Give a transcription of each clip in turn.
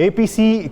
APC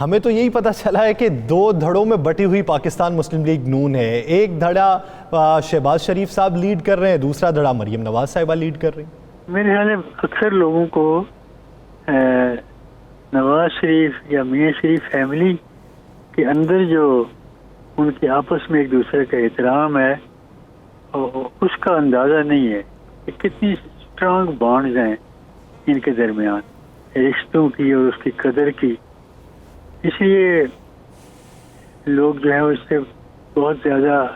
ہمیں تو یہی پتہ چلا ہے کہ 2 دھڑوں میں بٹی ہوئی پاکستان مسلم لیگ نون ہے. ایک دھڑا شہباز شریف صاحب لیڈ کر رہے ہیں, دوسرا دھڑا مریم نواز صاحبہ لیڈ کر رہی ہیں. میرے خیال میں اکثر لوگوں کو نواز شریف یا میاں شریف فیملی کے اندر جو ان کے آپس میں ایک دوسرے کا احترام ہے اس کا اندازہ نہیں ہے کہ کتنی اسٹرانگ بانڈز ہیں ان کے درمیان, رشتوں کی اور اس کی قدر کی. اس لیے لوگ جو ہے اس سے بہت زیادہ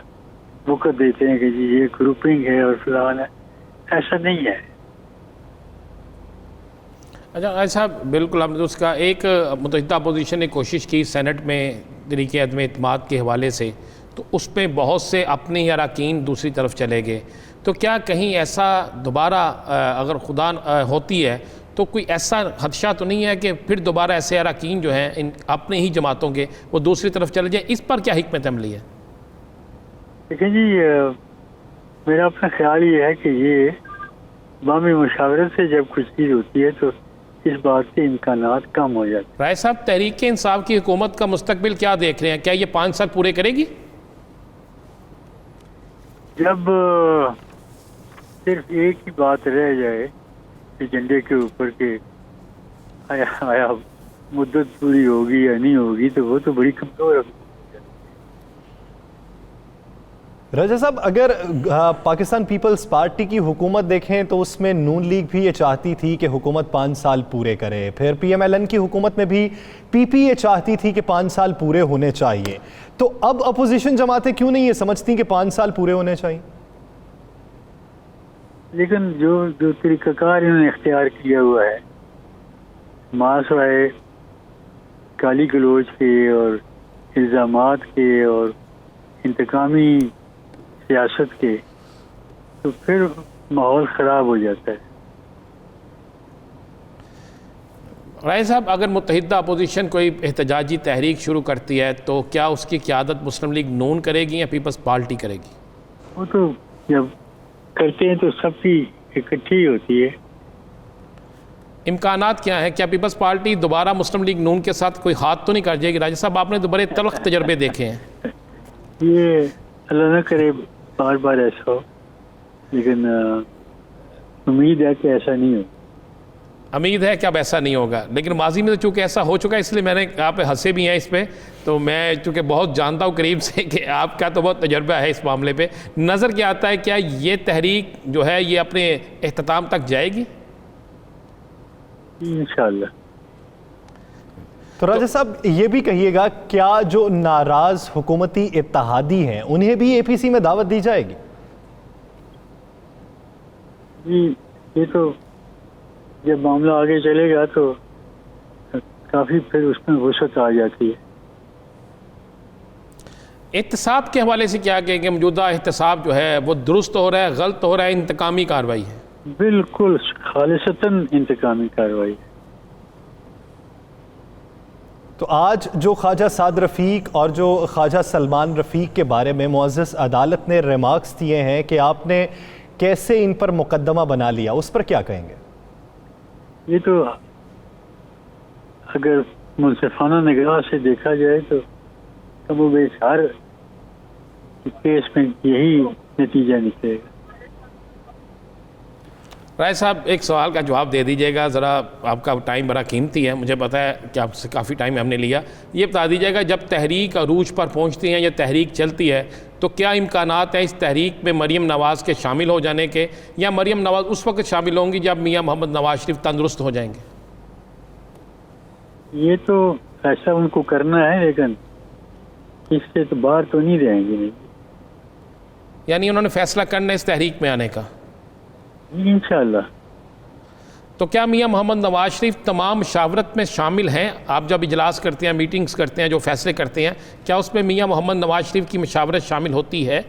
وقت دیتے ہیں کہ جی یہ گروپنگ ہے اور فلان ہے. ایسا نہیں ہے. اچھا صاحب, بالکل ہم نے اس کا ایک متحدہ اپوزیشن نے کوشش کی سینٹ میں تحریک عدم اعتماد کے حوالے سے, تو اس میں بہت سے اپنے ہی اراکین دوسری طرف چلے گئے. تو کیا کہیں ایسا دوبارہ اگر خدا ہوتی ہے تو کوئی ایسا خدشہ تو نہیں ہے کہ پھر دوبارہ ایسے اراکین جو ہیں ان اپنے ہی جماعتوں کے وہ دوسری طرف چلے جائیں؟ اس پر کیا حکمت عملی ہے؟ دیکھیں جی, میرا اپنا خیال یہ ہے کہ یہ باہمی مشاورت سے جب کچھ چیز ہوتی ہے تو اس بات کے امکانات کم ہو جاتے ہیں. رائے صاحب, تحریک انصاف کی حکومت کا مستقبل کیا دیکھ رہے ہیں؟ کیا یہ 5 سال پورے کرے گی؟ جب صرف ایک ہی بات رہ جائے ایجنڈے کے اوپر کہ آیا مدت پوری ہوگی یا نہیں ہوگی, تو وہ تو بڑی کمزور ہے. رجا صاحب, اگر پاکستان پیپلز پارٹی کی حکومت دیکھیں تو اس میں نون لیگ بھی یہ چاہتی تھی کہ حکومت 5 سال پورے کرے, پھر پی ایم ایل این کی حکومت میں بھی پی پی یہ چاہتی تھی کہ 5 سال پورے ہونے چاہیے. تو اب اپوزیشن جماعتیں کیوں نہیں یہ سمجھتی کہ 5 سال پورے ہونے چاہیے؟ لیکن جو طریقہ کار انہوں نے اختیار کیا ہوا ہے ماسوائے گالی گلوچ کے اور الزامات کے اور انتقامی سیاست کے, تو پھر ماحول خراب ہو جاتا ہے. رائے صاحب, اگر متحدہ اپوزیشن کوئی احتجاجی تحریک شروع کرتی ہے تو کیا اس کی قیادت مسلم لیگ نون کرے گی یا پیپلز پارٹی کرے گی؟ وہ تو جب کرتے ہیں تو سب کی اکٹھی ہوتی ہے. امکانات کیا ہیں؟ کیا پیپلز پارٹی دوبارہ مسلم لیگ نون کے ساتھ کوئی ہاتھ تو نہیں کر جائے گی؟ راجہ صاحب, آپ نے تو بڑے تلخ تجربے دیکھے ہیں. یہ اللہ نہ کرے بار بار ایسا ہو, لیکن امید ہے کہ ایسا نہیں ہو. امید ہے کہ اب ایسا نہیں ہوگا, لیکن ماضی میں تو چونکہ ایسا ہو چکا ہے اس لیے میں نے آپ ہنسے بھی ہیں اس پہ, تو میں چونکہ بہت جانتا ہوں قریب سے کہ آپ کا تو بہت تجربہ ہے اس معاملے پہ. نظر کیا آتا ہے, کیا یہ تحریک جو ہے یہ اپنے اختتام تک جائے گی؟ انشاءاللہ. تو راجہ صاحب یہ بھی کہیے گا, کیا جو ناراض حکومتی اتحادی ہیں انہیں بھی اے پی سی میں دعوت دی جائے گی؟ جی, یہ تو جب معاملہ آگے چلے گا تو کافی پھر اس میں وسعت آ جاتی ہے. احتساب کے حوالے سے کیا کہیں گے؟ موجودہ احتساب جو ہے وہ درست ہو رہا ہے, غلط ہو رہا ہے, انتقامی کارروائی ہے؟ بالکل خالصتاً انتقامی کارروائی. تو آج جو خواجہ سعد رفیق اور جو خواجہ سلمان رفیق کے بارے میں معزز عدالت نے ریمارکس دیے ہیں کہ آپ نے کیسے ان پر مقدمہ بنا لیا, اس پر کیا کہیں گے؟ یہ تو اگر منصفانہ نگاہ سے دیکھا جائے تو کم و بیش ہر کیس میں یہی نتیجہ نکلے گا. رائے صاحب, ایک سوال کا جواب دے دیجیے گا ذرا, آپ کا ٹائم بڑا قیمتی ہے, مجھے پتہ ہے کہ آپ سے کافی ٹائم ہم نے لیا. یہ بتا دیجیے گا, جب تحریک عروج پر پہنچتی ہیں یا تحریک چلتی ہے تو کیا امکانات ہیں اس تحریک میں مریم نواز کے شامل ہو جانے کے, یا مریم نواز اس وقت شامل ہوں گی جب میاں محمد نواز شریف تندرست ہو جائیں گے؟ یہ تو ایسا ان کو کرنا ہے, لیکن اس سے تو باہر تو نہیں رہیں گے. یعنی انہوں نے فیصلہ کرنا ہے اس تحریک میں آنے کا؟ انشاءاللہ. تو کیا میاں محمد نواز شریف تمام مشاورت میں شامل ہیں؟ آپ جب اجلاس کرتے ہیں, میٹنگز کرتے ہیں, جو فیصلے کرتے ہیں, کیا اس میں میاں محمد نواز شریف کی مشاورت شامل ہوتی ہے؟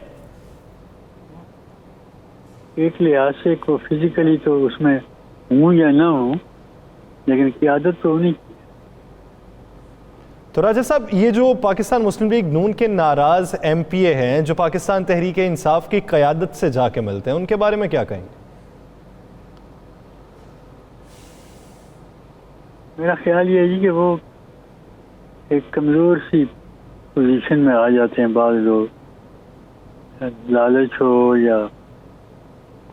ایک لحاظ سے کو فزیکلی تو اس میں ہوں یا نہ ہوں, لیکن قیادت تو ہونی. تو راجہ صاحب, یہ جو پاکستان مسلم لیگ نون کے ناراض ایم پی اے ہیں جو پاکستان تحریک انصاف کی قیادت سے جا کے ملتے ہیں, ان کے بارے میں کیا کہیں گے؟ میرا خیال یہ ہے کہ وہ ایک کمزور سی پوزیشن میں آ جاتے ہیں بعض لوگ، لالچ ہو یا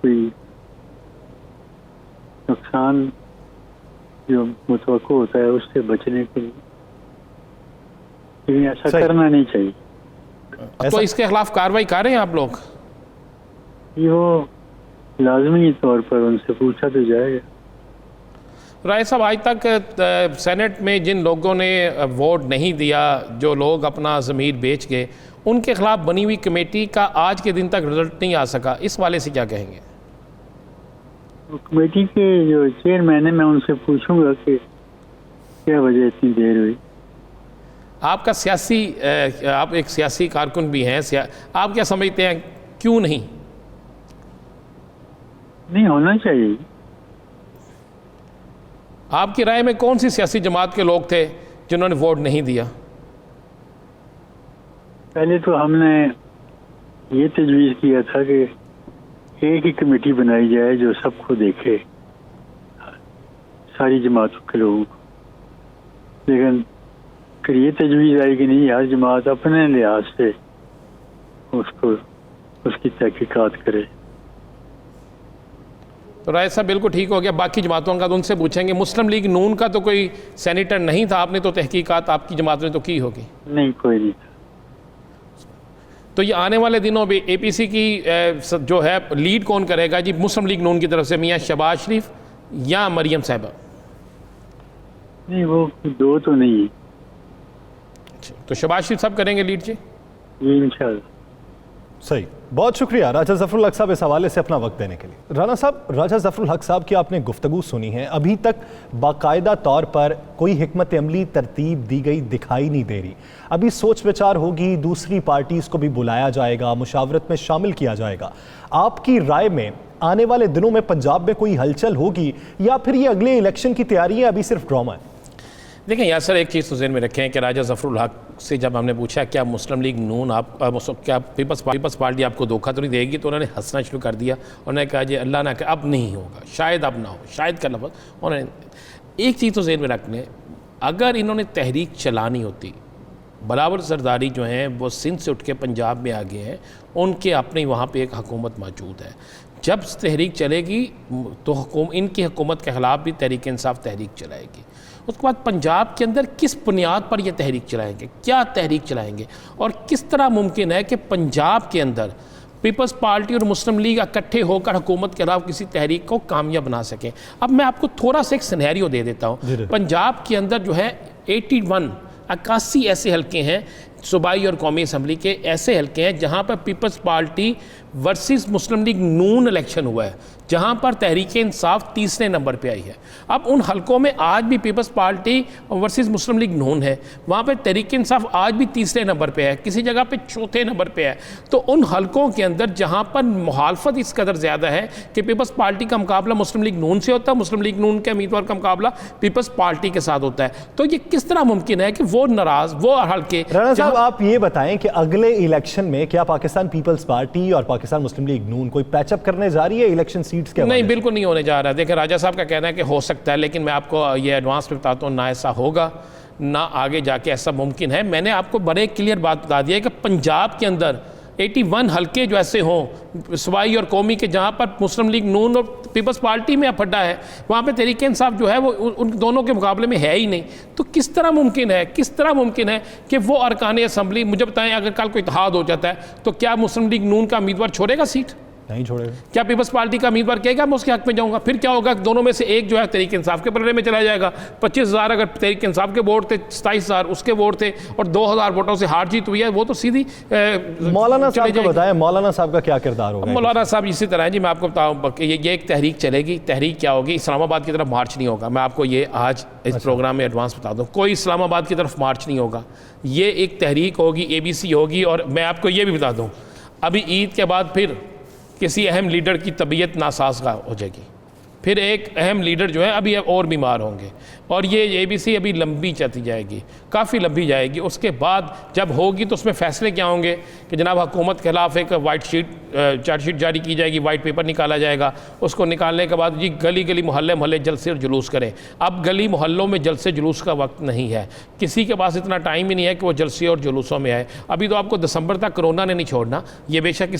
کوئی نقصان جو متوقع ہوتا ہے اس سے بچنے کے لیے، لیکن ایسا صحیح. کرنا نہیں چاہیے. تو اس کے خلاف کارروائی کر رہے ہیں آپ لوگ؟ یہ وہ لازمی طور پر ان سے پوچھا تو جائے گا. رائے صاحب، آج تک سینٹ میں جن لوگوں نے ووٹ نہیں دیا، جو لوگ اپنا ضمیر بیچ گئے، ان کے خلاف بنی ہوئی کمیٹی کا آج کے دن تک رزلٹ نہیں آ سکا، اس والے سے کیا کہیں گے؟ کمیٹی کے جو چیئرمین ہیں میں ان سے پوچھوں گا کہ کیا وجہ اتنی دیر ہوئی. آپ کا آپ ایک سیاسی کارکن بھی ہیں، آپ کیا سمجھتے ہیں کیوں نہیں ہونا چاہیے؟ آپ کی رائے میں کون سی سیاسی جماعت کے لوگ تھے جنہوں نے ووٹ نہیں دیا؟ پہلے تو ہم نے یہ تجویز کیا تھا کہ ایک ہی کمیٹی بنائی جائے جو سب کو دیکھے، ساری جماعتوں کے لوگوں کو، لیکن پھر یہ تجویز آئی کہ نہیں، ہر جماعت اپنے لحاظ سے اس کی تحقیقات کرے. تو رائے صاحب بالکل ٹھیک ہو گیا. باقی جماعتوں کا تو ان سے پوچھیں گے. مسلم لیگ نون کا تو کوئی سینیٹر نہیں تھا، آپ نے تو تحقیقات آپ کی جماعت نے تو کی ہوگی. نہیں، کوئی نہیں تھا. تو یہ آنے والے دنوں میں اے پی سی کی جو ہے لیڈ کون کرے گا جی مسلم لیگ نون کی طرف سے، میاں شہباز شریف یا مریم صاحبہ؟ نہیں، وہ دو تو نہیں ہے. تو شہباز شریف صاحب کریں گے لیڈ جی؟ جی انشاءاللہ. صحیح. بہت شکریہ راجہ ظفر الحق صاحب اس حوالے سے اپنا وقت دینے کے لیے. رانا صاحب، راجہ ظفر الحق صاحب کی آپ نے گفتگو سنی ہے، ابھی تک باقاعدہ طور پر کوئی حکمت عملی ترتیب دی گئی دکھائی نہیں دے رہی. ابھی سوچ وچار ہوگی، دوسری پارٹیز کو بھی بلایا جائے گا، مشاورت میں شامل کیا جائے گا. آپ کی رائے میں آنے والے دنوں میں پنجاب میں کوئی ہلچل ہوگی یا پھر یہ اگلے الیکشن کی تیاری ہے، ابھی صرف ڈرامہ ہے؟ دیکھیں یاسر، ایک چیز تو ذہن میں رکھیں کہ راجہ ظفر الحق سے جب ہم نے پوچھا کیا مسلم لیگ نون کیا پیپلز پارٹی آپ کو دھوکہ تو نہیں دے گی، تو انہوں نے ہنسنا شروع کر دیا. انہوں نے کہا جی اللہ نہ کہ اب نہیں ہوگا، شاید اب نہ ہو، شاید کا لفظ انہوں نے. ایک چیز تو ذہن میں رکھنے، اگر انہوں نے تحریک چلانی ہوتی، بلاول زرداری جو ہیں وہ سندھ سے اٹھ کے پنجاب میں آگے ہیں، ان کے اپنے وہاں پہ ایک حکومت موجود ہے. جب تحریک چلے گی تو ان کی حکومت کے خلاف بھی تحریک انصاف تحریک چلائے گی. اس کے بعد پنجاب کے اندر کس بنیاد پر یہ تحریک چلائیں گے، کیا تحریک چلائیں گے، اور کس طرح ممکن ہے کہ پنجاب کے اندر پیپلز پارٹی اور مسلم لیگ اکٹھے ہو کر حکومت کے خلاف کسی تحریک کو کامیاب بنا سکیں. اب میں آپ کو تھوڑا سا ایک سینیریو دے دیتا ہوں. پنجاب کے اندر جو ہے 81 ایسے حلقے ہیں صوبائی اور قومی اسمبلی کے، ایسے حلقے ہیں جہاں پر پیپلز پارٹی ورسز مسلم لیگ نون الیکشن ہوا ہے، جہاں پر تحریک انصاف تیسرے نمبر پہ آئی ہے. اب ان حلقوں میں آج بھی پیپلز پارٹی ورسز مسلم لیگ نون ہے، وہاں پہ تحریک انصاف آج بھی تیسرے نمبر پہ ہے، کسی جگہ پہ چوتھے نمبر پہ ہے. تو ان حلقوں کے اندر جہاں پر مخالفت اس قدر زیادہ ہے کہ پیپلز پارٹی کا مقابلہ مسلم لیگ نون سے ہوتا ہے، مسلم لیگ نون کے امیدوار کا مقابلہ پیپلز پارٹی کے ساتھ ہوتا ہے، تو یہ کس طرح ممکن ہے کہ وہ ناراض وہ حلقے. رانا صاحب آپ یہ بتائیں کہ اگلے الیکشن میں کیا پاکستان پیپلز پارٹی اور پاکستان مسلم لیگ نون کوئی پیچ اپ کرنے جا رہی ہے الیکشن سیٹس کے؟ نہیں، بالکل نہیں ہونے جا رہا ہے. دیکھیں راجہ صاحب کا کہنا ہے کہ ہو سکتا ہے، لیکن میں آپ کو یہ ایڈوانس میں بتاتا ہوں، نہ ایسا ہوگا، نہ آگے جا کے ایسا ممکن ہے. میں نے آپ کو بڑے کلیئر بات بتا دیا ہے کہ پنجاب کے اندر 81 حلقے جو ایسے ہوں صوبائی اور قومی کے، جہاں پر مسلم لیگ نون اور پیپلز پارٹی میں اپھڈا ہے، وہاں پہ تحریک انصاف جو ہے وہ ان دونوں کے مقابلے میں ہے ہی نہیں. تو کس طرح ممکن ہے کہ وہ ارکان اسمبلی، مجھے بتائیں اگر کل کوئی اتحاد ہو جاتا ہے تو کیا مسلم لیگ نون کا امیدوار چھوڑے گا سیٹ؟ نہیں چھوڑے گا. کیا پیپلز پارٹی کا امیدوار کہے گا میں اس کے حق میں جاؤں گا؟ پھر کیا ہوگا؟ دونوں میں سے ایک جو ہے تحریک انصاف کے پلڑے میں چلا جائے گا. 25,000 اگر تحریک انصاف کے ووٹ تھے، 27,000 اس کے ووٹ تھے، اور 2,000 ووٹوں سے ہار جیت ہوئی ہے، وہ تو سیدھی مولانا صاحب کو بتائیں، مولانا صاحب کا کیا کردار ہوگا؟ مولانا صاحب اسی طرح ہے جی، میں آپ کو بتاؤں کہ یہ ایک تحریک چلے گی. تحریک کیا ہوگی؟ اسلام آباد کی طرف مارچ نہیں ہوگا. میں آپ کو یہ آج اس پروگرام میں ایڈوانس بتا دوں، کوئی اسلام آباد کی طرف مارچ نہیں ہوگا. یہ ایک تحریک ہوگی، ABC ہوگی. اور میں آپ کو یہ بھی بتا دوں، ابھی عید کے بعد پھر کسی اہم لیڈر کی طبیعت ناسازگار ہو جائے گی. پھر ایک اہم لیڈر جو ہے ابھی اور بیمار ہوں گے، اور یہ ABC ابھی لمبی چلتی جائے گی، کافی لمبی جائے گی۔ اس کے بعد جب ہوگی تو اس میں فیصلے کیا ہوں گے کہ جناب حکومت کے خلاف ایک چارج شیٹ جاری کی جائے گی، وائٹ پیپر نکالا جائے گا، اس کو نکالنے کے بعد جی گلی گلی محلے جلسے اور جلوس کریں۔ اب گلی محلوں میں جلسے جلوس کا وقت نہیں ہے، کسی کے پاس اتنا ٹائم ہی نہیں ہے کہ وہ جلسے اور جلوسوں میں آئے۔ ابھی تو آپ کو دسمبر تک کرونا نے نہیں چھوڑنا، یہ بے شک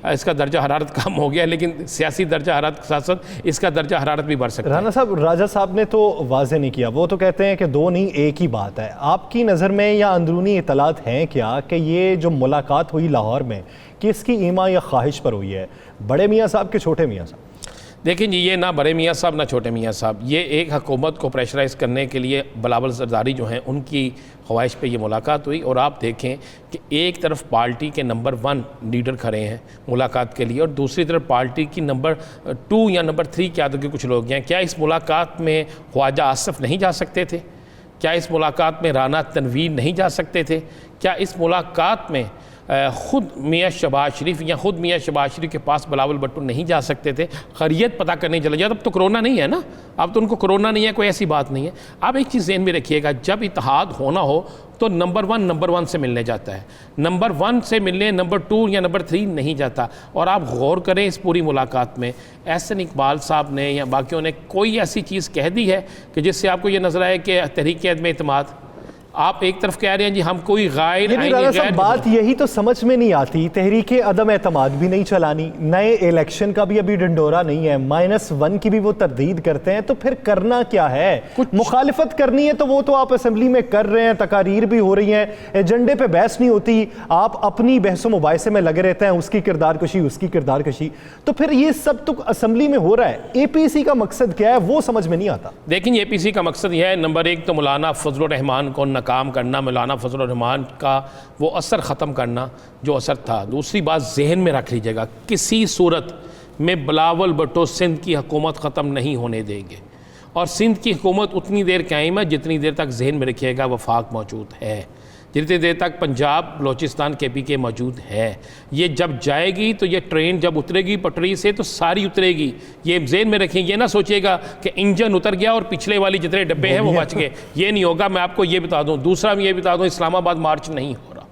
اس کا درجہ حرارت کم ہو گیا، لیکن سیاسی درجہ حرارت کے ساتھ ساتھ اس کا درجہ حرارت بھی بڑھ سکتا ہے۔ رانا صاحب، راجہ صاحب نے تو واضح نہیں کیا، وہ تو کہتے ہیں کہ دو نہیں ایک ہی بات ہے۔ آپ کی نظر میں یا اندرونی اطلاعات ہیں کیا کہ یہ جو ملاقات ہوئی لاہور میں کس کی ایما یا خواہش پر ہوئی ہے، بڑے میاں صاحب کے چھوٹے میاں صاحب؟ دیکھیں جی، یہ نہ بڑے میاں صاحب نہ چھوٹے میاں صاحب، یہ ایک حکومت کو پریشرائز کرنے کے لیے بلاول زرداری جو ہیں ان کی خواہش پہ یہ ملاقات ہوئی۔ اور آپ دیکھیں کہ ایک طرف پارٹی کے نمبر 1 لیڈر کھڑے ہیں ملاقات کے لیے، اور دوسری طرف پارٹی کی نمبر 2 یا نمبر 3 قیادت کے کچھ لوگ ہیں۔ کیا اس ملاقات میں خواجہ آصف نہیں جا سکتے تھے؟ کیا اس ملاقات میں رانا تنویر نہیں جا سکتے تھے؟ کیا اس ملاقات میں خود میاں شہباز شریف یا خود میاں شہباز شریف کے پاس بلاول بھٹو نہیں جا سکتے تھے؟ خیریت پتہ کرنے چلے جائے۔ اب تو کرونا نہیں ہے نا، اب تو ان کو کرونا نہیں ہے، کوئی ایسی بات نہیں ہے۔ آپ ایک چیز ذہن میں رکھیے گا، جب اتحاد ہونا ہو تو نمبر 1 سے ملنے جاتا ہے، نمبر 1 سے ملنے نمبر 2 یا نمبر 3 نہیں جاتا۔ اور آپ غور کریں اس پوری ملاقات میں احسن اقبال صاحب نے یا باقیوں نے کوئی ایسی چیز کہہ دی ہے کہ جس سے آپ کو یہ نظر آئے کہ تحریک عدم اعتماد؟ آپ ایک طرف کہہ رہے ہیں جی ہم کوئی بات یہی تو سمجھ میں نہیں آتی، تحریک عدم اعتماد بھی نہیں چلانی، نئے الیکشن کا بھی ابھی ڈنڈورا نہیں ہے، -1 کی بھی وہ تردید کرتے ہیں، تو پھر کرنا کیا ہے؟ مخالفت کرنی ہے تو وہ تو آپ اسمبلی میں کر رہے ہیں، تقاریر بھی ہو رہی ہیں، ایجنڈے پہ بحث نہیں ہوتی، آپ اپنی بحث و مباحثے میں لگے رہتے ہیں، اس کی کردار کشی اس کی کردار کشی، تو پھر یہ سب تو اسمبلی میں ہو رہا ہے۔ APC کا مقصد کیا ہے وہ سمجھ میں نہیں آتا۔ دیکھیں APC کا مقصد یہ ہے، نمبر 1 تو مولانا فضل الرحمان کو کام کرنا، مولانا فضل الرحمان کا وہ اثر ختم کرنا جو اثر تھا۔ دوسری بات ذہن میں رکھ لیجیے گا، کسی صورت میں بلاول بھٹو سندھ کی حکومت ختم نہیں ہونے دیں گے، اور سندھ کی حکومت اتنی دیر قائم ہے جتنی دیر تک ذہن میں رکھیے گا وفاق موجود ہے، جتنی دیر تک پنجاب بلوچستان KPK موجود ہے۔ یہ جب جائے گی تو یہ ٹرین جب اترے گی پٹری سے تو ساری اترے گی، یہ ذہن میں رکھیں، یہ نہ سوچئے گا کہ انجن اتر گیا اور پچھلے والی جتنے ڈبے ہیں وہ بچ گئے، یہ نہیں ہوگا۔ میں آپ کو یہ بتا دوں، دوسرا میں یہ بتا دوں، اسلام آباد مارچ نہیں ہو رہا،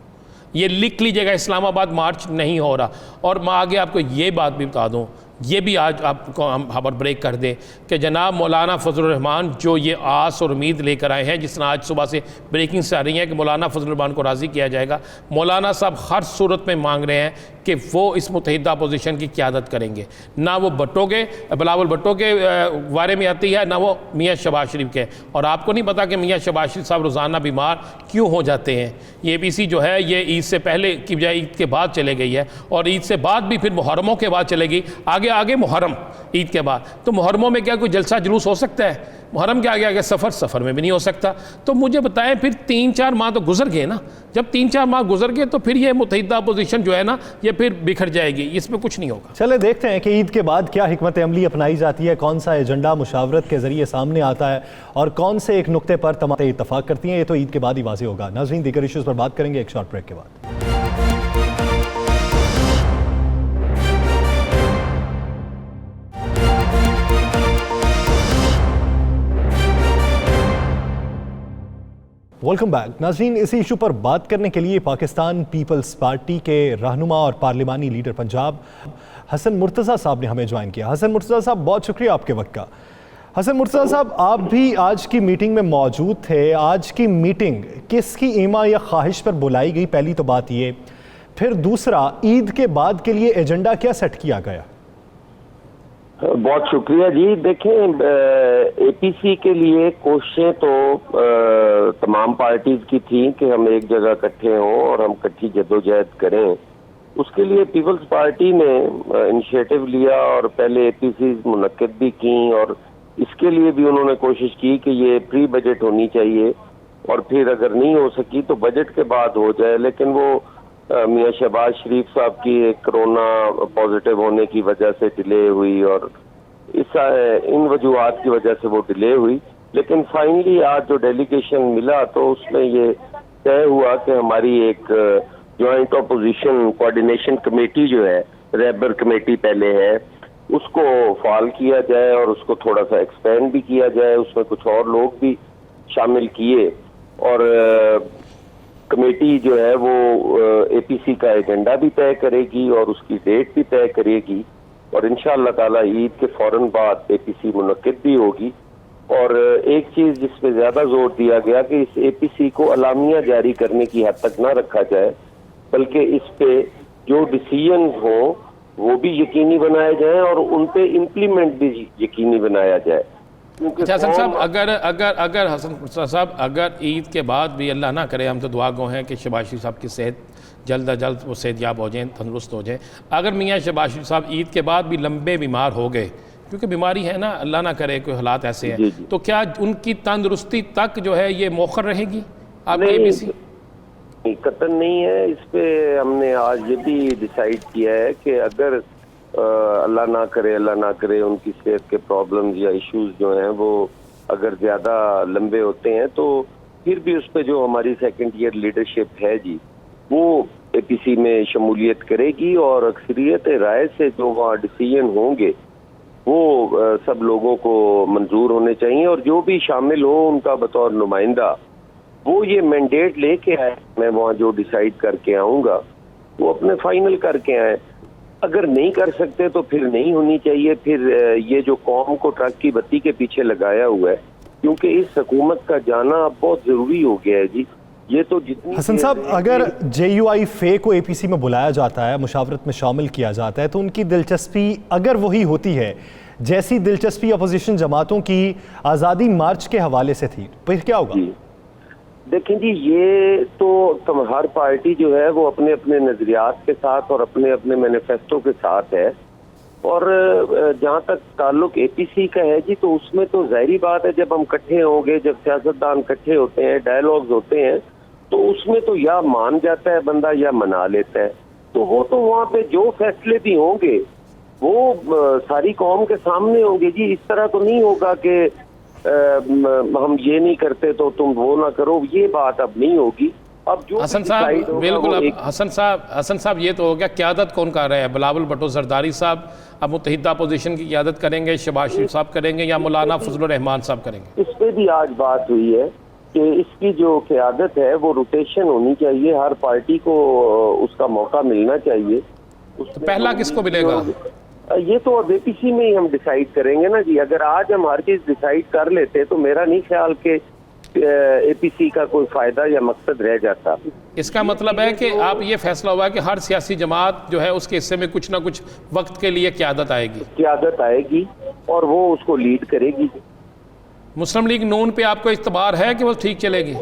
یہ لکھ لیجئے گا، اسلام آباد مارچ نہیں ہو رہا۔ اور میں آگے آپ کو یہ بات بھی بتا دوں، یہ بھی آج آپ کو ہم خبر بریک کر دیں کہ جناب مولانا فضل الرحمان جو یہ آس اور امید لے کر آئے ہیں، جس طرح آج صبح سے بریکنگ سے آ رہی ہیں کہ مولانا فضل الرحمان کو راضی کیا جائے گا، مولانا صاحب ہر صورت میں مانگ رہے ہیں کہ وہ اس متحدہ اپوزیشن کی قیادت کریں گے، نہ وہ بلاول بھٹو کے بارے میں آتی ہے، نہ وہ میاں شہباز شریف کے۔ اور آپ کو نہیں پتا کہ میاں شہباز شریف صاحب روزانہ بیمار کیوں ہو جاتے ہیں؟ یہ APC جو ہے یہ عید سے پہلے کی بجائے عید کے بعد چلے گئی ہے، اور عید سے بعد بھی پھر محرموں کے بعد چلے گی، آگے محرم عید کے بعد۔ تو محرموں میں کیا کوئی جلسہ جلوس ہو سکتا ہے؟ محرم کے آگے سفر میں بھی نہیں ہو سکتا۔ تو مجھے بتائیں، پھر 3-4 ماہ تو گزر گئے نا، جب 3-4 ماہ گزر گئے تو پھر یہ متحدہ اپوزیشن جو ہے نا یہ پھر بکھر جائے گی، اس میں کچھ نہیں ہوگا۔ چلے دیکھتے ہیں کہ عید کے بعد کیا حکمت عملی اپنائی جاتی ہے، کون سا ایجنڈا مشاورت کے ذریعے سامنے آتا ہے، اور کون سے ایک نقطے پر تمام اتفاق کرتی ہیں، یہ تو عید کے بعد ہی واضح ہوگا۔ ناظرین، دیگر ایشوز پر بات کریں گے ایک شارٹ بریک کے بعد۔ ویلکم بیک ناظرین، اسی ایشو پر بات کرنے کے لیے پاکستان پیپلز پارٹی کے رہنما اور پارلیمانی لیڈر پنجاب حسن مرتضیٰ صاحب نے ہمیں جوائن کیا۔ حسن مرتضیٰ صاحب، بہت شکریہ آپ کے وقت کا۔ حسن مرتضیٰ صاحب، آپ بھی آج کی میٹنگ میں موجود تھے، آج کی میٹنگ کس کی ایما یا خواہش پر بلائی گئی؟ پہلی تو بات یہ، پھر دوسرا، عید کے بعد کے لیے ایجنڈا کیا سیٹ کیا گیا؟ بہت شکریہ جی۔ دیکھیں، APC کے لیے کوششیں تو تمام پارٹیز کی تھیں کہ ہم ایک جگہ اکٹھے ہوں اور ہم اکٹھی جدوجہد کریں۔ اس کے لیے پیپلز پارٹی نے انیشیٹو لیا اور پہلے APCs منعقد بھی کیں، اور اس کے لیے بھی انہوں نے کوشش کی کہ یہ پری بجٹ ہونی چاہیے، اور پھر اگر نہیں ہو سکی تو بجٹ کے بعد ہو جائے۔ لیکن وہ میاں شہباز شریف صاحب کی ایک کرونا پازیٹیو ہونے کی وجہ سے ڈیلے ہوئی، اور ان وجوہات کی وجہ سے وہ ڈیلے ہوئی۔ لیکن فائنلی آج جو ڈیلیگیشن ملا تو اس میں یہ طے ہوا کہ ہماری ایک جوائنٹ اپوزیشن کوآرڈینیشن کمیٹی جو ہے، ریبر کمیٹی پہلے ہے، اس کو فعال کیا جائے اور اس کو تھوڑا سا ایکسپینڈ بھی کیا جائے، اس میں کچھ اور لوگ بھی شامل کیے، اور کمیٹی جو ہے وہ اے پی سی کا ایجنڈا بھی طے کرے گی اور اس کی ڈیٹ بھی طے کرے گی، اور انشاءاللہ تعالی عید کے فوراً بعد اے پی سی منعقد بھی ہوگی۔ اور ایک چیز جس پہ زیادہ زور دیا گیا کہ اس اے پی سی کو اعلامیہ جاری کرنے کی حد تک نہ رکھا جائے، بلکہ اس پہ جو ڈیسیژنز ہوں وہ بھی یقینی بنائے جائیں اور ان پہ امپلیمنٹ بھی یقینی بنایا جائے۔ اچھا حسن صاحب، اگر حسن صاحب اگر عید کے بعد بھی اللہ نہ کرے، ہم تو دعا گو ہیں کہ شہباز شریف صاحب کی صحت جلد از جلد وہ صحت یاب ہو جائیں، تندرست ہو جائیں، اگر میاں شہباز شریف صاحب عید کے بعد بھی لمبے بیمار ہو گئے، کیونکہ بیماری ہے نا، اللہ نہ کرے کوئی حالات ایسے ہیں، تو کیا ان کی تندرستی تک جو ہے یہ مؤخر رہے گی آپ کی اے پی سی؟ قطعاً نہیں ہے، اس پہ ہم نے آج یہ بھی ڈیسائیڈ کیا ہے کہ اگر اللہ نہ کرے ان کی صحت کے پرابلمز یا ایشوز جو ہیں وہ اگر زیادہ لمبے ہوتے ہیں تو پھر بھی اس پہ جو ہماری سیکنڈ ایئر لیڈرشپ ہے جی وہ اے پی سی میں شمولیت کرے گی، اور اکثریت رائے سے جو وہاں ڈیسیژن ہوں گے وہ سب لوگوں کو منظور ہونے چاہیے، اور جو بھی شامل ہو ان کا بطور نمائندہ وہ یہ مینڈیٹ لے کے آئے، میں وہاں جو ڈیسائیڈ کر کے آؤں گا وہ اپنے فائنل کر کے آئے۔ اگر نہیں کر سکتے تو پھر نہیں ہونی چاہیے، پھر یہ جو قوم کو ٹرک کی بتی کے پیچھے لگایا ہوا ہے، کیونکہ اس حکومت کا جانا اب بہت ضروری ہو گیا ہے جی۔ یہ تو جتنی حسن صاحب، اگر جے یو آئی فے کو اے پی سی میں بلایا جاتا ہے، مشاورت میں شامل کیا جاتا ہے، تو ان کی دلچسپی اگر وہی ہوتی ہے جیسی دلچسپی اپوزیشن جماعتوں کی آزادی مارچ کے حوالے سے تھی، پھر کیا ہوگا؟ دیکھیں جی، یہ تو ہر پارٹی جو ہے وہ اپنے اپنے نظریات کے ساتھ اور اپنے اپنے مینیفیسٹو کے ساتھ ہے، اور جہاں تک تعلق اے پی سی کا ہے جی تو اس میں تو ظاہری بات ہے جب ہم اکٹھے ہوں گے، جب سیاستدان اکٹھے ہوتے ہیں، ڈائیلاگز ہوتے ہیں، تو اس میں تو یا مان جاتا ہے بندہ یا منا لیتا ہے، تو وہ تو وہاں پہ جو فیصلے بھی ہوں گے وہ ساری قوم کے سامنے ہوں گے جی۔ اس طرح تو نہیں ہوگا کہ ہم یہ نہیں کرتے تو تم وہ نہ کرو، یہ بات اب نہیں ہوگی۔ اب جو حسن صاحب بالکل، حسن صاحب یہ تو ہو گیا، قیادت کون کر رہا ہے؟ بلاول بھٹو زرداری صاحب اب متحدہ اپوزیشن کی قیادت کریں گے، شہباز شریف صاحب کریں گے، یا مولانا فضل الرحمان صاحب کریں گے؟ اس پہ بھی آج بات ہوئی ہے کہ اس کی جو قیادت ہے وہ روٹیشن ہونی چاہیے، ہر پارٹی کو اس کا موقع ملنا چاہیے۔ تو پہلا کس کو ملے گا؟ یہ تو اب اے پی سی میں ہی ہم ڈیسائیڈ کریں گے نا جی۔ اگر آج ہم ہر چیز ڈیسائیڈ کر لیتے تو میرا نہیں خیال کہ اے پی سی کا کوئی فائدہ یا مقصد رہ جاتا۔ اس کا مطلب ہے کہ آپ یہ فیصلہ ہوا کہ ہر سیاسی جماعت جو ہے اس کے حصے میں کچھ نہ کچھ وقت کے لیے قیادت آئے گی اور وہ اس کو لیڈ کرے گی۔ مسلم لیگ نون پہ آپ کو اعتبار ہے کہ وہ ٹھیک چلے گی؟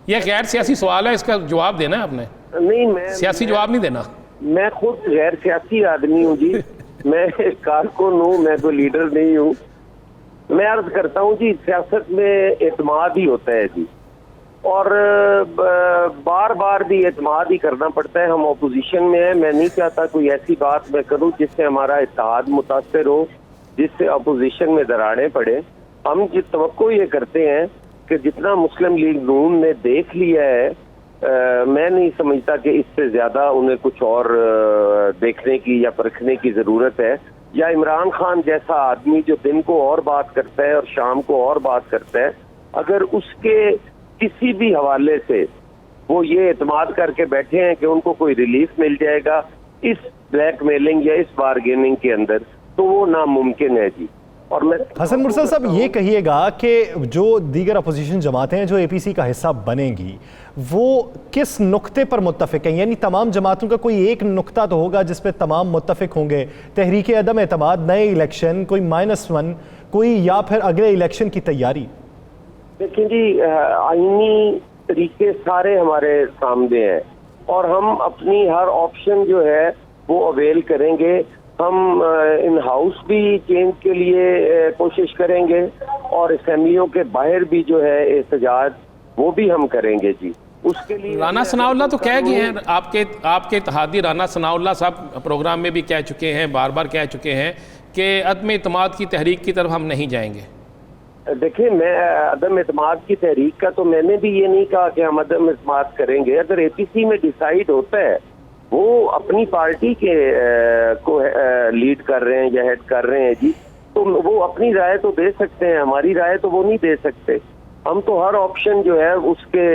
یہ غیر سیاسی سوال ہے، اس کا جواب دینا ہے آپ نے۔ نہیں، میں سیاسی جواب نہیں دینا۔ میں خود غیر سیاسی آدمی ہوں جی، میں کارکن ہوں، میں کوئی لیڈر نہیں ہوں۔ میں عرض کرتا ہوں جی، سیاست میں اعتماد ہی ہوتا ہے جی، اور بار بار بھی اعتماد ہی کرنا پڑتا ہے۔ ہم اپوزیشن میں ہیں، میں نہیں چاہتا کوئی ایسی بات میں کروں جس سے ہمارا اتحاد متاثر ہو، جس سے اپوزیشن میں دراڑیں پڑے۔ ہم توقع یہ کرتے ہیں کہ جتنا مسلم لیگ نون نے دیکھ لیا ہے، میں نہیں سمجھتا کہ اس سے زیادہ انہیں کچھ اور دیکھنے کی یا پرکھنے کی ضرورت ہے، یا عمران خان جیسا آدمی جو دن کو اور بات کرتا ہے اور شام کو اور بات کرتا ہے، اگر اس کے کسی بھی حوالے سے وہ یہ اعتماد کر کے بیٹھے ہیں کہ ان کو کوئی ریلیف مل جائے گا اس بلیک میلنگ یا اس بارگیننگ کے اندر، تو وہ ناممکن ہے جی۔ اور میں حسن مرسل صاحب یہ کہیے گا کہ جو دیگر اپوزیشن جماعتیں ہیں جو اے پی سی کا حصہ بنیں گی وہ کس نقطے پر متفق ہیں؟ یعنی تمام جماعتوں کا کوئی ایک نقطہ تو ہوگا جس پہ تمام متفق ہوں گے، تحریک عدم اعتماد، نئے الیکشن، کوئی -1 کوئی، یا پھر اگلے الیکشن کی تیاری؟ دیکھیں جی، آئینی طریقے سارے ہمارے سامنے ہیں اور ہم اپنی ہر آپشن جو ہے وہ اویل کریں گے۔ ہم ان ہاؤس بھی چینج کے لیے کوشش کریں گے اور اسمبلیوں کے باہر بھی جو ہے احتجاج وہ بھی ہم کریں گے جی۔ اس کے لیے رانا ثناء اللہ تو کہہ گئے ہیں، آپ کے اتحادی رانا ثناء اللہ صاحب پروگرام میں بھی کہہ چکے ہیں، بار بار کہہ چکے ہیں کہ عدم اعتماد کی تحریک کی طرف ہم نہیں جائیں گے۔ دیکھیں، میں عدم اعتماد کی تحریک کا تو میں نے بھی یہ نہیں کہا کہ ہم عدم اعتماد کریں گے۔ اگر اے پی سی میں ڈیسائیڈ ہوتا ہے وہ اپنی پارٹی کے کو لیڈ کر رہے ہیں یا ہیڈ کر رہے ہیں جی، تو وہ اپنی رائے تو دے سکتے ہیں، ہماری رائے تو وہ نہیں دے سکتے. ہم تو ہر آپشن جو ہے اس کے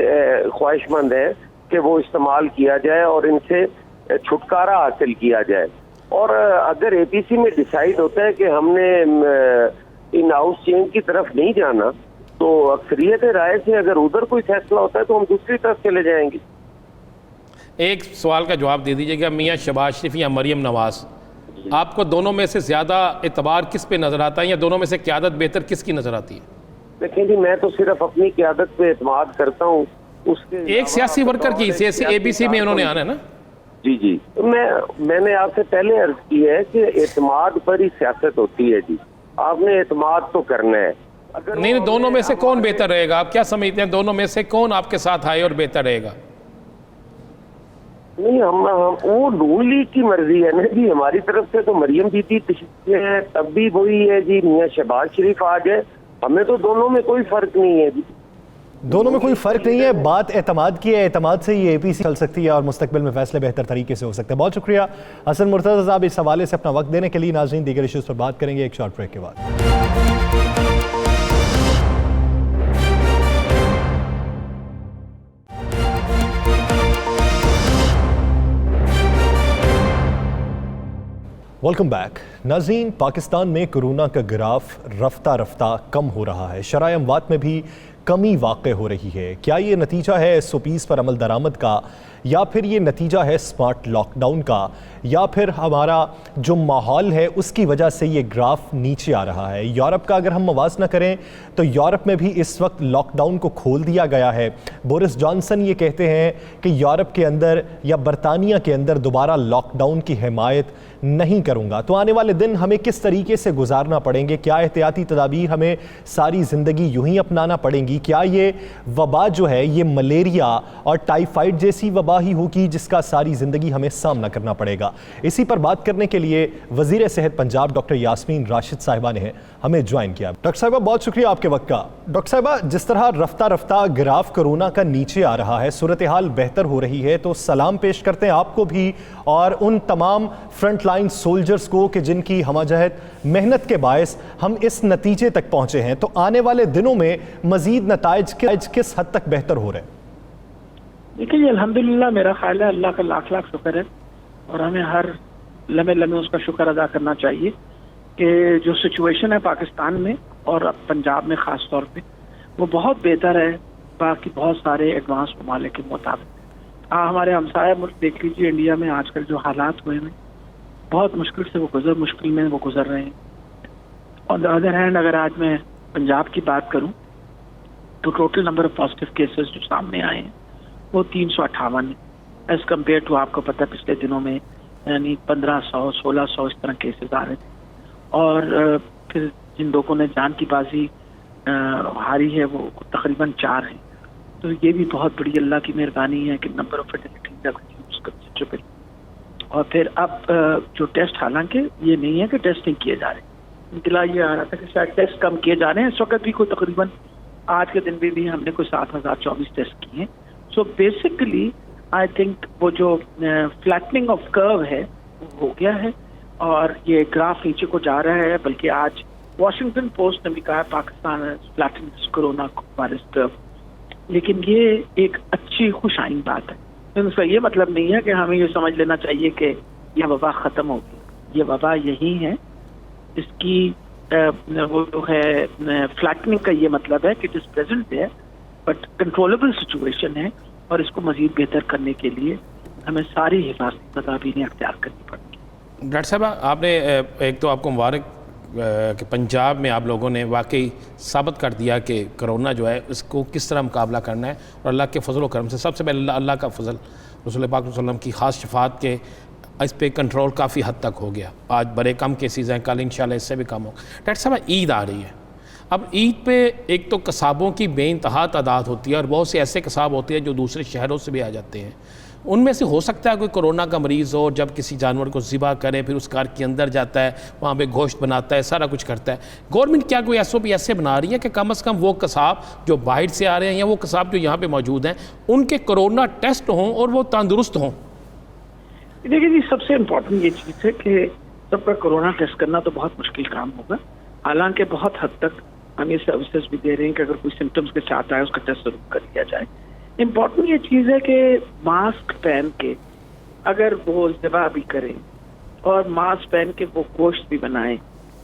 خواہش مند ہیں کہ وہ استعمال کیا جائے اور ان سے چھٹکارا حاصل کیا جائے. اور اگر اے پی سی میں ڈیسائیڈ ہوتا ہے کہ ہم نے ان ہاؤس چینج کی طرف نہیں جانا، تو اکثریت رائے سے اگر ادھر کوئی فیصلہ ہوتا ہے تو ہم دوسری طرف چلے جائیں گے. ایک سوال کا جواب دے دیجیے گا، میاں شہباز شریف یا مریم نواز، آپ کو دونوں میں سے زیادہ اعتبار کس پہ نظر آتا ہے، یا دونوں میں سے قیادت بہتر کس کی نظر آتی ہے؟ دیکھیں جی، میں تو صرف اپنی قیادت پہ اعتماد کرتا ہوں. اس کے ایک سیاسی ورکر کی سیاسی اے بی سی میں انہوں نے آنا ہے نا. جی جی، میں نے آپ سے پہلے عرض کی ہے کہ اعتماد پر ہی سیاست ہوتی ہے جی. آپ نے اعتماد تو کرنا ہے. اگر نہیں، دونوں میں سے کون بہتر رہے گا؟ آپ کیا سمجھتے ہیں دونوں میں سے کون آپ کے ساتھ آئے اور بہتر رہے گا؟ نہیں، ہم وہ نون لیگ کی مرضی ہے نا جی. ہماری طرف سے تو مریم دیدی تشریف ہے، تب بھی وہی ہے جی. میاں شہباز شریف آ جائے، ہمیں تو دونوں میں کوئی فرق نہیں ہے جی. دونوں میں کوئی فرق نہیں ہے. بات اعتماد کی ہے، اعتماد سے یہ اے پی سی چل سکتی ہے اور مستقبل میں فیصلے بہتر طریقے سے ہو سکتے ہیں. بہت شکریہ حسن مرتضی صاحب اس حوالے سے اپنا وقت دینے کے لیے. ناظرین، دیگر ایشوز پر بات کریں گے ایک شارٹ بریک کے بعد. Welcome back. ناظرین، پاکستان میں کورونا کا گراف رفتہ رفتہ کم ہو رہا ہے. شرح اموات میں بھی کمی واقع ہو رہی ہے. کیا یہ نتیجہ ہے ایس او پیز پر عمل درآمد کا، یا پھر یہ نتیجہ ہے اسمارٹ لاک ڈاؤن کا، یا پھر ہمارا جو ماحول ہے اس کی وجہ سے یہ گراف نیچے آ رہا ہے؟ یورپ کا اگر ہم موازنہ کریں تو یورپ میں بھی اس وقت لاک ڈاؤن کو کھول دیا گیا ہے. بورس جانسن یہ کہتے ہیں کہ یورپ کے اندر یا برطانیہ کے اندر دوبارہ لاک ڈاؤن کی حمایت نہیں کروں گا. تو آنے والے دن ہمیں کس طریقے سے گزارنا پڑیں گے؟ کیا احتیاطی تدابیر ہمیں ساری زندگی یوں ہی اپنانا پڑیں گی؟ کیا یہ وبا جو ہے یہ ملیریا اور ٹائیفائڈ جیسی وبا ہی ہوگی جس کا ساری زندگی ہمیں سامنا کرنا پڑے گا؟ اسی پر بات کرنے کے لیے وزیر صحت پنجاب ڈاکٹر یاسمین راشد صاحبہ نے ہمیں جوائن کیا. ڈاکٹر صاحبہ، بہت شکریہ آپ کے وقت کا. ڈاکٹر صاحبہ، جس طرح رفتہ رفتہ گراف کورونا کا نیچے آ رہا ہے، صورتحال بہتر ہو رہی ہے، تو سلام پیش کرتے ہیں آپ کو بھی اور ان تمام فرنٹ لائن سولجرز کو کہ جن کی ہمہ جہت محنت کے باعث ہم اس نتیجے تک پہنچے ہیں. تو آنے والے دنوں میں مزید نتائج کس حد تک بہتر ہو رہے ہیں؟ دیکھیے، الحمدللہ میرا خیال ہے اللہ کا لاکھ لاکھ شکر ہے، اور ہمیں ہر لمحے لمحے اس کا شکر ادا کرنا چاہیے کہ جو سچویشن ہے پاکستان میں اور اب پنجاب میں خاص طور پہ، وہ بہت بہتر ہے باقی بہت سارے ایڈوانس ممالک کے مطابق. ہمارے ہمسایہ ملک دیکھ لیجیے، انڈیا میں آج کل جو حالات ہوئے ہیں بہت مشکل سے مشکل میں وہ گزر رہے ہیں. آن دا ادر ہینڈ، اگر آج میں پنجاب کی بات کروں تو total number of positive cases جو سامنے آئے ہیں وہ 358 ہے، ایز کمپیئر ٹو آپ کو پتہ پچھلے دنوں میں یعنی 1500 1600 اس طرح کیسز آ رہے تھے. اور پھر جن لوگوں نے جان کی بازی ہاری ہے وہ تقریباً 4 ہیں. تو یہ بھی بہت بڑی اللہ کی مہربانی ہے کہ نمبر آف فیٹیلیٹی. اور پھر اب جو ٹیسٹ، حالانکہ یہ نہیں ہے کہ ٹیسٹ نہیں کیے جا رہے، اطلاع یہ آ رہا تھا کہ شاید ٹیسٹ کم کیے جا رہے ہیں. اس وقت بھی کوئی تقریباً آج کے دن بھی ہم نے کوئی 7024 ٹیسٹ کیے ہیں. سو بیسکلی آئی تھنک وہ جو فلیٹننگ آف کرو ہے وہ ہو گیا ہے اور یہ گراف نیچے کو جا رہا ہے. بلکہ آج واشنگٹن پوسٹ نے بھی کہا پاکستان فلیٹنگ کورونا وائرس کرو. لیکن یہ ایک اچھی خوش آئین بات ہے. اس کا یہ مطلب نہیں ہے کہ ہمیں یہ سمجھ لینا چاہیے کہ یہ وبا ختم ہو گئی. یہ وبا یہی ہے، اس کی وہ جو ہے فلیٹنگ کا یہ مطلب ہے کہ اٹ از پریزنٹ ہے بٹ کنٹرولبل سچویشن ہے، اور اس کو مزید بہتر کرنے کے لیے ہمیں ساری حفاظتی تدابیر اختیار کرنی پڑیں گی. ڈاکٹر صاحب، آپ نے ایک تو آپ کو مبارک کہ پنجاب میں آپ لوگوں نے واقعی ثابت کر دیا کہ کرونا جو ہے اس کو کس طرح مقابلہ کرنا ہے، اور اللہ کے فضل و کرم سے سب سے پہلے اللہ کا فضل، رسول پاک صلی اللہ علیہ وسلم کی خاص شفاعت کے اس پہ کنٹرول کافی حد تک ہو گیا. آج بڑے کم کیسز ہیں، کل انشاءاللہ اس سے بھی کم ہو. ڈاکٹر صاحب، عید آ رہی ہے. اب عید پہ ایک تو قصابوں کی بے انتہا تعداد ہوتی ہے، اور بہت سے ایسے قصاب ہوتے ہیں جو دوسرے شہروں سے بھی آ جاتے ہیں. ان میں سے ہو سکتا ہے کوئی کورونا کا مریض ہو، جب کسی جانور کو ذبح کرے پھر اس کار کے اندر جاتا ہے، وہاں پہ گوشت بناتا ہے، سارا کچھ کرتا ہے. گورنمنٹ کیا کوئی ایس او پی ایسے بنا رہی ہے کہ کم از کم وہ قصاب جو باہر سے آ رہے ہیں یا وہ قصاب جو یہاں پہ موجود ہیں ان کے کورونا ٹیسٹ ہوں اور وہ تندرست ہوں؟ دیکھیے جی، سب سے امپورٹنٹ یہ چیز ہے کہ سب کا کورونا ٹیسٹ کرنا تو بہت مشکل کام ہوگا، حالانکہ بہت حد تک ہم یہ سروسز بھی دے رہے ہیں کہ اگر کوئی سمٹمس کے ساتھ آئے اس کا ٹیسٹ ضرور کر لیا جائے. امپورٹنٹ یہ چیز ہے کہ ماسک پہن کے اگر وہ ذبح بھی کریں اور ماسک پہن کے وہ گوشت بھی بنائیں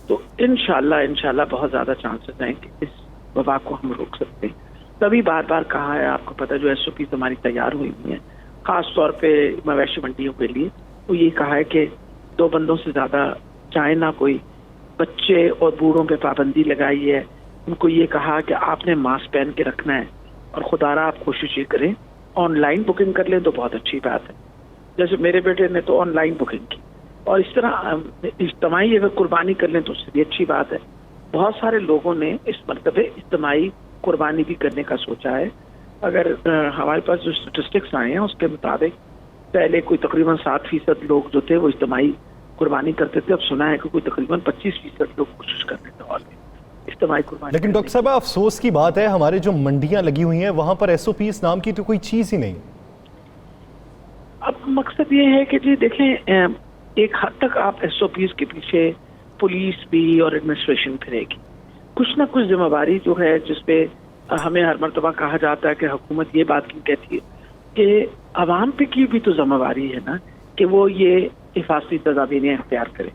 تو انشاءاللہ بہت زیادہ چانسز ہیں کہ اس وبا کو ہم روک سکتے ہیں. تبھی بار بار کہا ہے، آپ کو پتہ جو ایس او پیز ہماری تیار ہوئی ہوئی ہیں خاص طور پہ مویشی منڈیوں کے لیے، وہ یہ کہا ہے کہ 2 بندوں سے زیادہ چاہے نہ کوئی بچے اور بوڑھوں پہ پابندی لگائی ہے. ان کو یہ کہا کہ آپ نے ماسک پہن کے رکھنا ہے، اور خدا را آپ کوشش یہ کریں آن لائن بکنگ کر لیں تو بہت اچھی بات ہے. جیسے میرے بیٹے نے تو آن لائن بکنگ کی، اور اس طرح اجتماعی اگر قربانی کر لیں تو اس سے بھی اچھی بات ہے. بہت سارے لوگوں نے اس مرتبہ اجتماعی قربانی بھی کرنے کا سوچا ہے. اگر ہمارے پاس جو اسٹیٹسٹکس آئے ہیں اس کے مطابق پہلے کوئی تقریباً 7% لوگ جو تھے وہ اجتماعی قربانی کرتے تھے، اب سنا ہے کہ کوئی تقریباً 25% لوگ کوشش کرتے تھے اور اجتماعی قربانی. لیکن ڈاکٹر صاحب افسوس کی بات ہے، ہمارے جو منڈیاں لگی ہوئی ہیں وہاں پر ایس او پیز نام کی تو کوئی چیز ہی نہیں. اب مقصد یہ ہے کہ جی دیکھیں، ایک حد تک آپ ایس او پیز کے پیچھے پولیس بھی اور ایڈمنسٹریشن پھرے گی. کچھ نہ کچھ ذمہ داری جو ہے جس پہ ہمیں ہر مرتبہ کہا جاتا ہے کہ حکومت یہ بات کیوں کہتی ہے کہ عوام پہ کی بھی تو ذمہ داری ہے نا کہ وہ یہ حفاظتی تدابیر اختیار کرے.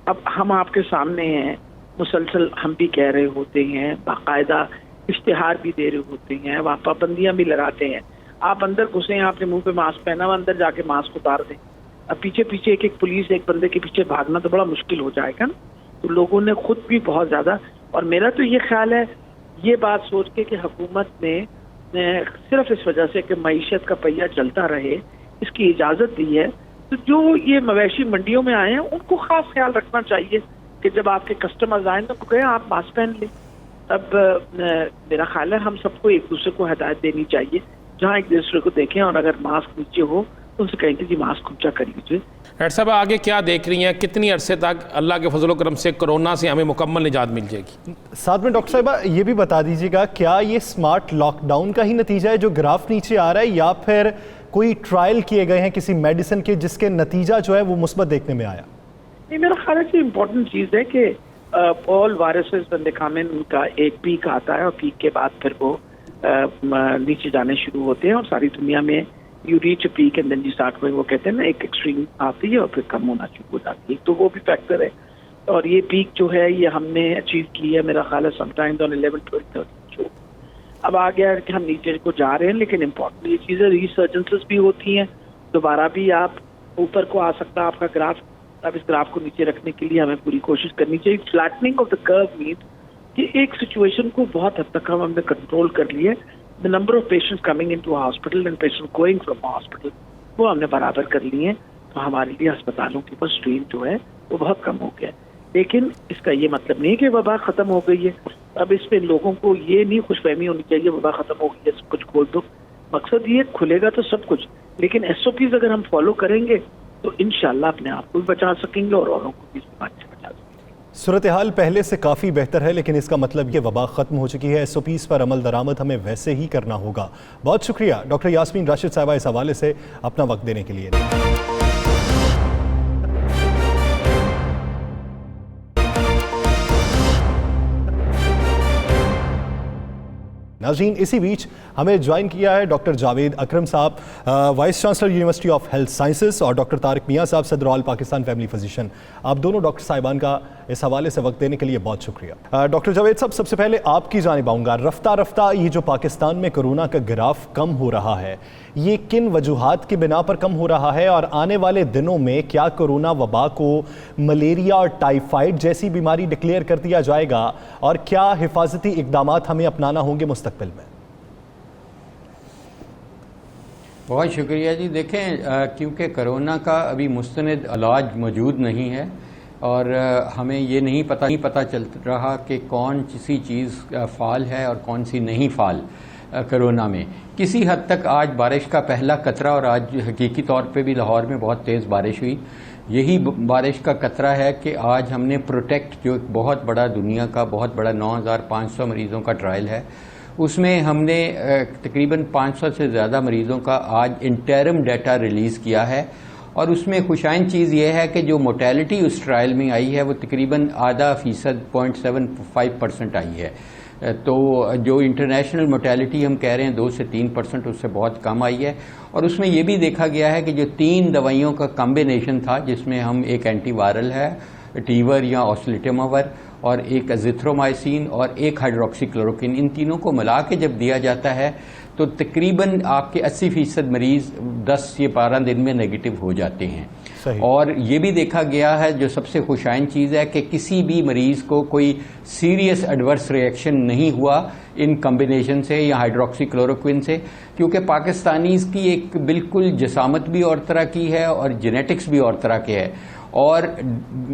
اب ہم آپ کے سامنے ہیں، مسلسل ہم بھی کہہ رہے ہوتے ہیں، باقاعدہ اشتہار بھی دے رہے ہوتے ہیں، وہاں پابندیاں بھی لگاتے ہیں. آپ اندر گھسیں، آپ نے منہ پہ ماسک پہنا ہوا، اندر جا کے ماسک اتار دیں. اب پیچھے ایک پولیس ایک بندے کے پیچھے بھاگنا تو بڑا مشکل ہو جائے گا نا. تو لوگوں نے خود بھی بہت زیادہ، اور میرا تو یہ خیال ہے یہ بات سوچ کے کہ حکومت نے صرف اس وجہ سے کہ معیشت کا پہیہ چلتا رہے اس کی اجازت دی ہے، تو جو یہ مویشی منڈیوں میں آئے ہیں ان کو خاص خیال رکھنا چاہیے کہ جب آپ کے کسٹمرز آئیں تو کہیں آپ ماسک پہن لیں. اب میرا خیال ہے ہم سب کو ایک دوسرے کو ہدایت دینی چاہیے، جہاں ایک دوسرے کو دیکھیں اور اگر ماسک نیچے ہو تو ان سے کہیں کہ جی ماسک اونچا کر لیجیے. ڈاکٹر صاحب آگے کیا دیکھ رہی ہیں، کتنی عرصے تک اللہ کے فضل و کرم سے کرونا سے ہمیں مکمل نجات مل جائے گی؟ ساتھ میں ڈاکٹر صاحبہ یہ بھی بتا دیجیے گا، کیا یہ سمارٹ لاک ڈاؤن کا ہی نتیجہ ہے جو گراف نیچے آ رہا ہے، یا پھر کوئی ٹرائل کیے گئے ہیں کسی میڈیسن کے جس کے نتیجہ جو ہے وہ مثبت دیکھنے میں آیا؟ نہیں، میرا خیال ہے کہ امپورٹنٹ چیز ہے کہ all viruses when they come in ان کا ایک پیک آتا ہے اور پیک کے بعد پھر وہ نیچے جانے شروع ہوتے ہیں، اور ساری دنیا میں you reach a peak and then you start going, وہ کہتے ہیں نا ایک ایکسٹریم آتی ہے اور پھر کم ہونا شروع ہو جاتی ہے. تو وہ بھی فیکٹر ہے، اور یہ پیک جو ہے یہ ہم نے اچیو کی ہے میرا خیال ہے سم ٹائمز آن 11-12 اب آ گیا کہ ہم نیچے کو جا رہے ہیں. لیکن امپورٹنٹ یہ چیزیں ریسرجنسز بھی ہوتی ہیں، دوبارہ بھی آپ اوپر کو آ سکتا ہے آپ کا گراف. اب اس گراف کو نیچے رکھنے کے لیے ہمیں پوری کوشش کرنی چاہیے. فلیٹننگ آف دا کرو مینس کہ ایک سچویشن کو بہت حد تک ہم نے کنٹرول کر لیے. The number of patients coming into a hospital and patients going from a hospital وہ ہم نے برابر کر لی ہیں. تو ہمارے لیے ہسپتالوں کے اوپر اسٹرین جو ہے وہ بہت کم ہو گیا ہے. لیکن اس کا یہ مطلب نہیں کہ وبا ختم ہو گئی ہے. اب اس پہ لوگوں کو یہ نہیں خوش فہمی ہونی چاہیے وبا ختم ہو گئی ہے سب کچھ کھول دو. مقصد یہ کھلے گا تو سب کچھ، لیکن ایس او پیز اگر ہم فالو کریں گے تو انشاءاللہ اپنے آپ کو بھی بچا سکیں گے اور اوروں کو بھی اس بیماری سے بچا سکیں گے. صورتحال پہلے سے کافی بہتر ہے، لیکن اس کا مطلب یہ وبا ختم ہو چکی ہے. ایس او پیز پر عمل درآمد ہمیں ویسے ہی کرنا ہوگا. بہت شکریہ ڈاکٹر یاسمین راشد صاحبہ اس حوالے سے اپنا وقت دینے کے لیے. ناظرین اسی بیچ ہمیں جوائن کیا ہے ڈاکٹر جاوید اکرم صاحب، vice chancellor university of health sciences, اور ڈاکٹر طارق میاں صاحب، صدر آل پاکستان فیملی فزیشین. آپ دونوں ڈاکٹر صاحبان کا اس حوالے سے وقت دینے کے لیے بہت شکریہ. ڈاکٹر جاوید صاحب سب سے پہلے آپ کی جانب آؤں گا. رفتہ رفتہ یہ جو پاکستان میں کرونا کا گراف کم ہو رہا ہے، یہ کن وجوہات کی بنا پر کم ہو رہا ہے، اور آنے والے دنوں میں کیا کرونا وبا کو ملیریا اور ٹائیفائڈ جیسی بیماری ڈکلیئر کر دیا جائے گا، اور کیا حفاظتی اقدامات ہمیں اپنانا ہوں گے مستقبل میں؟ بہت شکریہ جی. دیکھیں کیونکہ کرونا کا ابھی مستند علاج موجود نہیں ہے، اور ہمیں یہ نہیں پتہ چل رہا کہ کون سی چیز فعال ہے اور کون سی نہیں فعال کرونا میں. کسی حد تک آج بارش کا پہلا قطرہ، اور آج حقیقی طور پہ بھی لاہور میں بہت تیز بارش ہوئی، یہی بارش کا قطرہ ہے کہ آج ہم نے پروٹیکٹ، جو ایک بہت بڑا دنیا کا بہت بڑا 9500 مریضوں کا ٹرائل ہے، اس میں ہم نے تقریباً 500 سے زیادہ مریضوں کا آج انٹرم ڈیٹا ریلیز کیا ہے. اور اس میں خوشائن چیز یہ ہے کہ جو موٹیلٹی اس ٹرائل میں آئی ہے وہ تقریباً 0.5%، 0.75% آئی ہے. تو جو انٹرنیشنل موٹیلٹی ہم کہہ رہے ہیں 2 سے 3%، اس سے بہت کم آئی ہے. اور اس میں یہ بھی دیکھا گیا ہے کہ جو 3 دوائیوں کا کمبینیشن تھا، جس میں ہم ایک اینٹی وائرل ہے ٹیور یا اوسلیٹیماور، اور ایک ازیتھرومائسین اور ایک ہائیڈروکسی کلوروکوین، ان تینوں کو ملا کے جب دیا جاتا ہے تو تقریباً آپ کے 80% مریض 10 یا 12 دن میں نیگیٹو ہو جاتے ہیں. صحیح. اور یہ بھی دیکھا گیا ہے، جو سب سے خوشائن چیز ہے، کہ کسی بھی مریض کو کوئی سیریس ایڈورس ریئیکشن نہیں ہوا ان کمبینیشن سے یا ہائیڈروکسی کلوروکوین سے، کیونکہ پاکستانیز کی ایک بالکل جسامت بھی اور طرح کی ہے اور جینیٹکس بھی اور طرح کے ہے. اور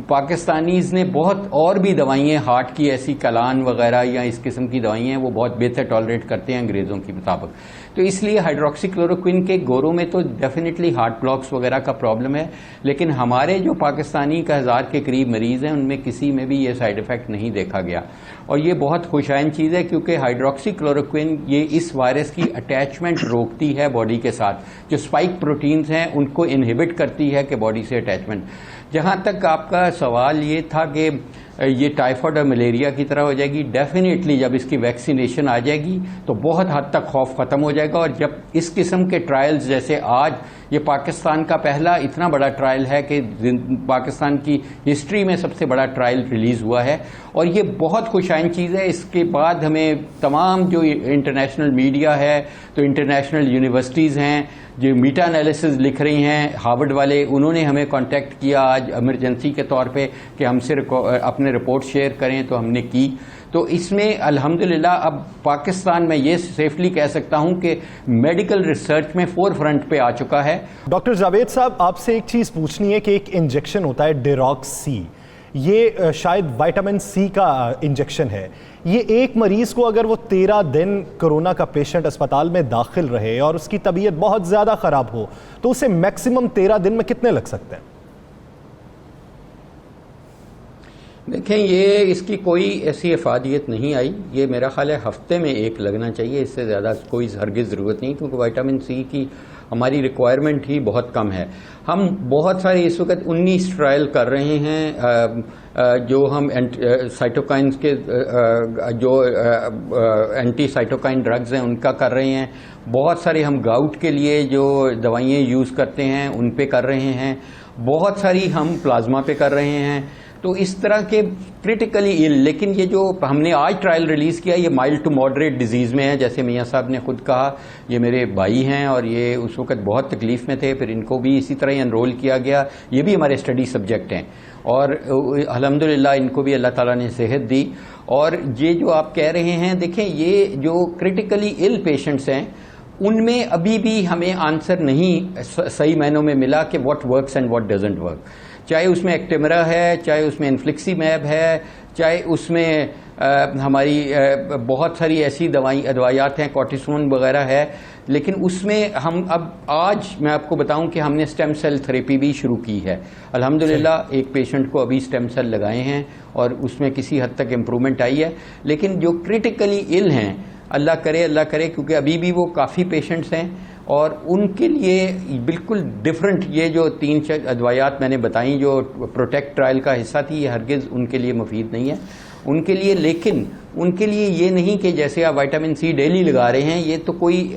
پاکستانیز نے بہت اور بھی دوائیاں ہارٹ کی ایسی کلان وغیرہ یا اس قسم کی دوائیاں ہیں وہ بہت بہتر ٹالریٹ کرتے ہیں انگریزوں کے مطابق. تو اس لیے ہائیڈروکسی کلوروکوین کے گوروں میں تو ڈیفینیٹلی ہارٹ بلاکس وغیرہ کا پرابلم ہے، لیکن ہمارے جو پاکستانی کا 1000 کے قریب مریض ہیں ان میں کسی میں بھی یہ سائیڈ ایفیکٹ نہیں دیکھا گیا. اور یہ بہت خوشائن چیز ہے، کیونکہ ہائیڈروکسی کلوروکوین یہ اس وائرس کی اٹیچمنٹ روکتی ہے باڈی کے ساتھ. جو اسپائک پروٹینز ہیں ان کو انہیبٹ کرتی ہے کہ باڈی سے اٹیچمنٹ. جہاں تک آپ کا سوال یہ تھا کہ یہ ٹائیفائڈ اور ملیریا کی طرح ہو جائے گی، ڈیفینیٹلی جب اس کی ویکسینیشن آ جائے گی تو بہت حد تک خوف ختم ہو جائے گا. اور جب اس قسم کے ٹرائلز جیسے آج یہ پاکستان کا پہلا اتنا بڑا ٹرائل ہے کہ پاکستان کی ہسٹری میں سب سے بڑا ٹرائل ریلیز ہوا ہے، اور یہ بہت خوشائن چیز ہے. اس کے بعد ہمیں تمام جو انٹرنیشنل میڈیا ہے، تو انٹرنیشنل یونیورسٹیز ہیں جو میٹا انالیسز لکھ رہی ہیں، ہارورڈ والے، انہوں نے ہمیں کانٹیکٹ کیا آج ایمرجنسی کے طور پہ کہ ہم سے اپنے رپورٹ شیئر کریں، تو ہم نے کی. تو اس میں الحمدللہ اب پاکستان میں یہ سیفلی کہہ سکتا ہوں کہ میڈیکل ریسرچ میں فور فرنٹ پہ آ چکا ہے. ڈاکٹر جاوید صاحب، آپ سے ایک چیز پوچھنی ہے کہ ایک انجیکشن ہوتا ہے ڈیراکسی، یہ شاید وائٹامن سی کا انجیکشن ہے. یہ ایک مریض کو اگر وہ 13 دن کرونا کا پیشنٹ اسپتال میں داخل رہے اور اس کی طبیعت بہت زیادہ خراب ہو تو اسے میکسیمم 13 دن میں کتنے لگ سکتے ہیں؟ دیکھیں، یہ اس کی کوئی ایسی افادیت نہیں آئی. یہ میرا خیال ہے ہفتے میں ایک لگنا چاہیے، اس سے زیادہ کوئی ہرگز ضرورت نہیں، کیونکہ وائٹامن سی کی ہماری ریکوائرمنٹ ہی بہت کم ہے. ہم بہت سارے اس وقت 19 ٹرائل کر رہے ہیں جو ہم سائٹوکائنز کے جو اینٹی سائٹوکائن ڈرگز ہیں ان کا کر رہے ہیں. بہت سارے ہم گاؤٹ کے لیے جو دوائیاں یوز کرتے ہیں ان پہ کر رہے ہیں. بہت ساری ہم پلازما پہ کر رہے ہیں. تو اس طرح کے کرٹیکلی ایل، لیکن یہ جو ہم نے آج ٹرائل ریلیز کیا یہ مائلڈ ٹو ماڈریٹ ڈیزیز میں ہے. جیسے میاں صاحب نے خود کہا، یہ میرے بھائی ہیں اور یہ اس وقت بہت تکلیف میں تھے، پھر ان کو بھی اسی طرح ہی انرول کیا گیا. یہ بھی ہمارے اسٹڈی سبجیکٹ ہیں اور الحمدللہ ان کو بھی اللہ تعالیٰ نے صحت دی. اور یہ جو آپ کہہ رہے ہیں، دیکھیں یہ جو کرٹیکلی ایل پیشنٹس ہیں ان میں ابھی بھی ہمیں آنسر نہیں صحیح معنوں میں ملا کہ what works and what doesn't work. چاہے اس میں ایکٹیمرا ہے، چاہے اس میں انفلکسی میب ہے، چاہے اس میں ہماری بہت ساری ایسی ادویات ہیں، کورٹیسون وغیرہ ہے. لیکن اس میں ہم اب آج میں آپ کو بتاؤں کہ ہم نے اسٹیم سیل تھراپی بھی شروع کی ہے. الحمدللہ ایک پیشنٹ کو ابھی اسٹیم سیل لگائے ہیں اور اس میں کسی حد تک امپرومنٹ آئی ہے. لیکن جو کرٹیکلی ایل ہیں، اللہ کرے کیونکہ ابھی بھی وہ کافی پیشنٹس ہیں اور ان کے لیے بالکل ڈفرنٹ یہ جو 3 ادویات میں نے بتائیں جو پروٹیکٹ ٹرائل کا حصہ تھی، یہ ہرگز ان کے لیے مفید نہیں ہے ان کے لیے. لیکن ان کے لیے یہ نہیں کہ جیسے آپ وائٹامن سی ڈیلی لگا رہے ہیں، یہ تو کوئی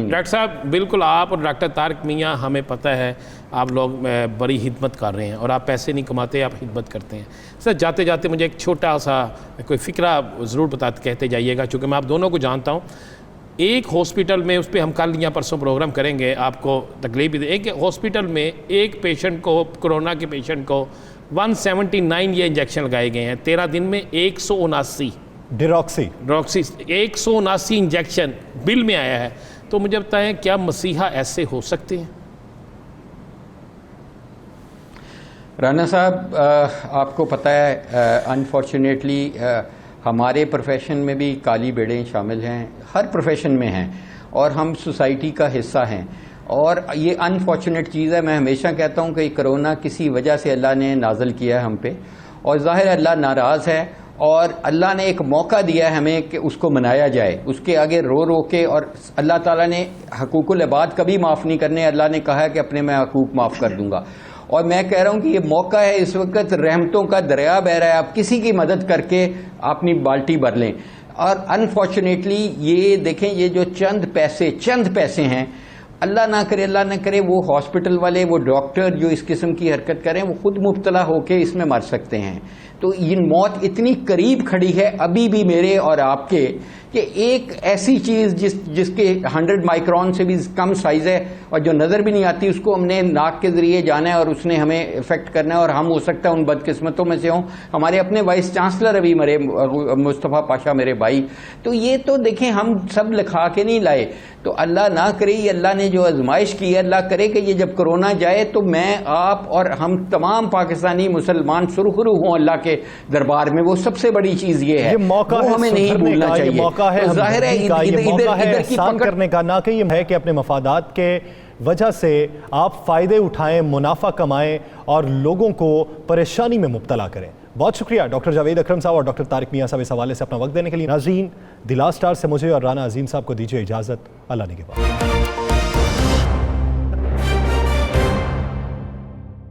ڈاکٹر صاحب بالکل آپ اور ڈاکٹر طارق میاں ہمیں پتہ ہے آپ لوگ بڑی خدمت کر رہے ہیں اور آپ پیسے نہیں کماتے، آپ خدمت کرتے ہیں. سر جاتے جاتے مجھے ایک چھوٹا سا کوئی فکرہ ضرور کہتے جائیے گا، چونکہ میں آپ دونوں کو جانتا ہوں. ایک ہاسپٹل میں، اس پہ ہم کل یا پرسوں پروگرام کریں گے، آپ کو تکلیف بھی دے. ایک ہاسپٹل میں ایک پیشنٹ کو، کرونا کے پیشنٹ کو 179 یہ انجیکشن لگائے گئے ہیں 13 دن میں. 179 ڈیراکسی 179 انجیکشن بل میں آیا ہے. تو مجھے بتائیں کیا مسیحا ایسے ہو سکتے ہیں؟ رانا صاحب آپ کو پتہ ہے انفارچونیٹلی ہمارے پروفیشن میں بھی کالی بیڑیں شامل ہیں، ہر پروفیشن میں ہیں، اور ہم سوسائٹی کا حصہ ہیں. اور یہ انفارچونیٹ چیز ہے. میں ہمیشہ کہتا ہوں کہ کرونا کسی وجہ سے اللہ نے نازل کیا ہے ہم پہ، اور ظاہر اللہ ناراض ہے اور اللہ نے ایک موقع دیا ہے ہمیں کہ اس کو منایا جائے، اس کے آگے رو رو کے، اور اللہ تعالیٰ نے حقوق العباد کبھی معاف نہیں کرنے، اللہ نے کہا ہے کہ اپنے میں حقوق معاف کر دوں گا، اور میں کہہ رہا ہوں کہ یہ موقع ہے، اس وقت رحمتوں کا دریا بہ رہا ہے، آپ کسی کی مدد کر کے اپنی بالٹی بھر لیں۔ اور انفارچونیٹلی یہ دیکھیں، یہ جو چند پیسے ہیں، اللہ نہ کرے وہ ہاسپٹل والے، وہ ڈاکٹر جو اس قسم کی حرکت کریں، وہ خود مبتلا ہو کے اس میں مر سکتے ہیں۔ تو یہ موت اتنی قریب کھڑی ہے ابھی بھی میرے اور آپ کے، کہ ایک ایسی چیز جس کے 100 مائکرون سے بھی کم سائز ہے اور جو نظر بھی نہیں آتی، اس کو ہم نے ناک کے ذریعے جانا ہے اور اس نے ہمیں افیکٹ کرنا ہے، اور ہم ہو سکتا ہے ان بدقسمتوں میں سے ہوں۔ ہمارے اپنے وائس چانسلر ابھی مرے، مصطفیٰ پاشا میرے بھائی۔ تو یہ تو دیکھیں ہم سب لکھا کے نہیں لائے، تو اللہ نہ کرے، یہ اللہ نے جو آزمائش کی ہے، اللہ کرے کہ یہ جب کرونا جائے تو میں، آپ اور ہم تمام پاکستانی مسلمان سرخرو ہوں اللہ کے دربار میں۔ وہ سب سے بڑی چیز یہ ہے، یہ موقع وہ ہے ہمیں نہیں سدھرنے بھولنا کا، یہ چاہیے۔ موقع ہے ظاہر ہے ہمدردی کا، یہ موقع ہے ادھر کی احسان پکڑ کرنے کا، نہ کہ یہ ہے کہ اپنے مفادات کے وجہ سے آپ فائدے اٹھائیں، منافع کمائیں اور لوگوں کو پریشانی میں مبتلا کریں۔ بہت شکریہ ڈاکٹر جاوید اکرم صاحب اور ڈاکٹر طارق میاں صاحب اس حوالے سے اپنا وقت دینے کے لیے۔ ناظرین، دی لاسٹ آور سے مجھے اور رانا عظیم صاحب کو دیجیے اجازت، اللہ نگہبان۔